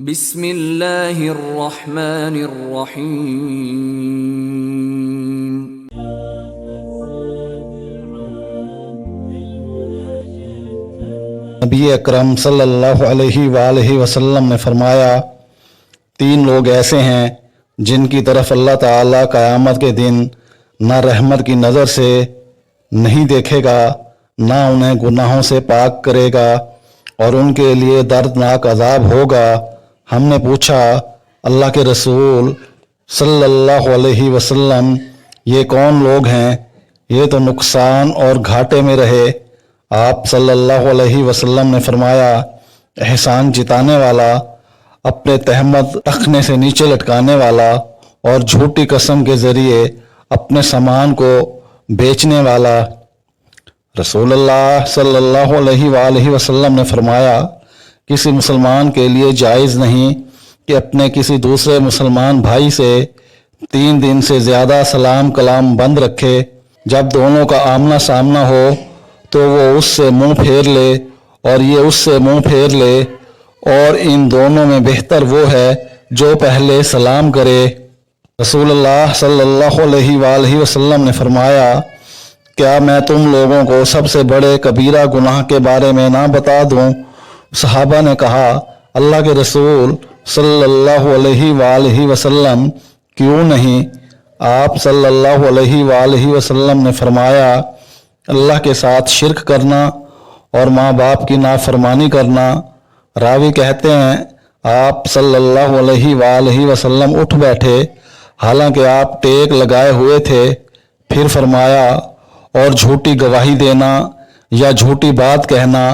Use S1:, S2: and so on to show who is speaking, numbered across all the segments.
S1: بسم اللہ الرحمن الرحیم۔
S2: نبی اکرم صلی اللہ علیہ وآلہ وسلم نے فرمایا، 3 لوگ ایسے ہیں جن کی طرف اللہ تعالیٰ قیامت کے دن نہ رحمت کی نظر سے نہیں دیکھے گا، نہ انہیں گناہوں سے پاک کرے گا، اور ان کے لیے دردناک عذاب ہوگا۔ ہم نے پوچھا، اللہ کے رسول صلی اللہ علیہ وسلم، یہ کون لوگ ہیں؟ یہ تو نقصان اور گھاٹے میں رہے۔ آپ صلی اللہ علیہ وسلم نے فرمایا، احسان جتانے والا، اپنے تہمت ٹخنے سے نیچے لٹکانے والا، اور جھوٹی قسم کے ذریعے اپنے سامان کو بیچنے والا۔ رسول اللہ صلی اللہ علیہ وآلہ وسلم نے فرمایا، کسی مسلمان کے لیے جائز نہیں کہ اپنے کسی دوسرے مسلمان بھائی سے 3 دن سے زیادہ سلام کلام بند رکھے۔ جب دونوں کا آمنا سامنا ہو تو وہ اس سے منہ پھیر لے اور یہ اس سے منہ پھیر لے، اور ان دونوں میں بہتر وہ ہے جو پہلے سلام کرے۔ رسول اللہ صلی اللہ علیہ وآلہ وسلم نے فرمایا، کیا میں تم لوگوں کو سب سے بڑے کبیرہ گناہ کے بارے میں نہ بتا دوں؟ صحابہ نے کہا، اللہ کے رسول صلی اللہ علیہ وآلہ وسلم، کیوں نہیں؟ آپ صلی اللہ علیہ وآلہ وسلم نے فرمایا، اللہ کے ساتھ شرک کرنا اور ماں باپ کی نافرمانی کرنا۔ راوی کہتے ہیں، آپ صلی اللہ علیہ وآلہ وسلم اٹھ بیٹھے حالانکہ آپ ٹیک لگائے ہوئے تھے، پھر فرمایا، اور جھوٹی گواہی دینا یا جھوٹی بات کہنا۔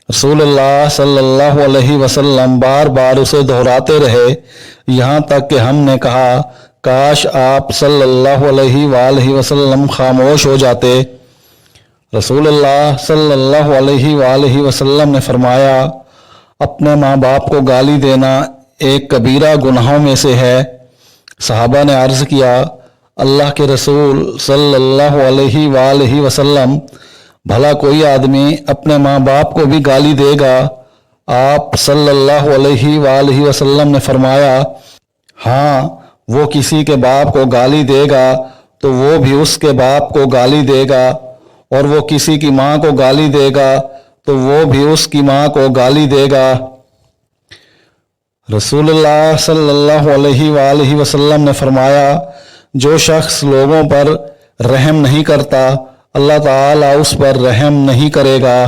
S2: رسول اللہ صلی اللہ علیہ وسلم بار بار اسے دہراتے رہے، یہاں تک کہ ہم نے کہا، کاش آپ صلی اللہ علیہ وآلہ وسلم خاموش ہو جاتے۔ رسول اللہ صلی اللہ علیہ وآلہ وسلم نے فرمایا، اپنے ماں باپ کو گالی دینا ایک کبیرہ گناہوں میں سے ہے۔ صحابہ نے عرض کیا، اللہ کے رسول صلی اللہ علیہ وآلہ وسلم، بھلا کوئی آدمی اپنے ماں باپ کو بھی گالی دے گا؟ آپ صلی اللہ علیہ وآلہ وسلم نے فرمایا، ہاں، وہ کسی کے باپ کو گالی دے گا تو وہ بھی اس کے باپ کو گالی دے گا، اور وہ کسی کی ماں کو گالی دے گا تو وہ بھی اس کی ماں کو گالی دے گا۔ رسول اللہ صلی اللہ علیہ وآلہ وسلم نے فرمایا، جو شخص لوگوں پر رحم نہیں کرتا، اللہ تعالیٰ اس پر رحم نہیں کرے گا۔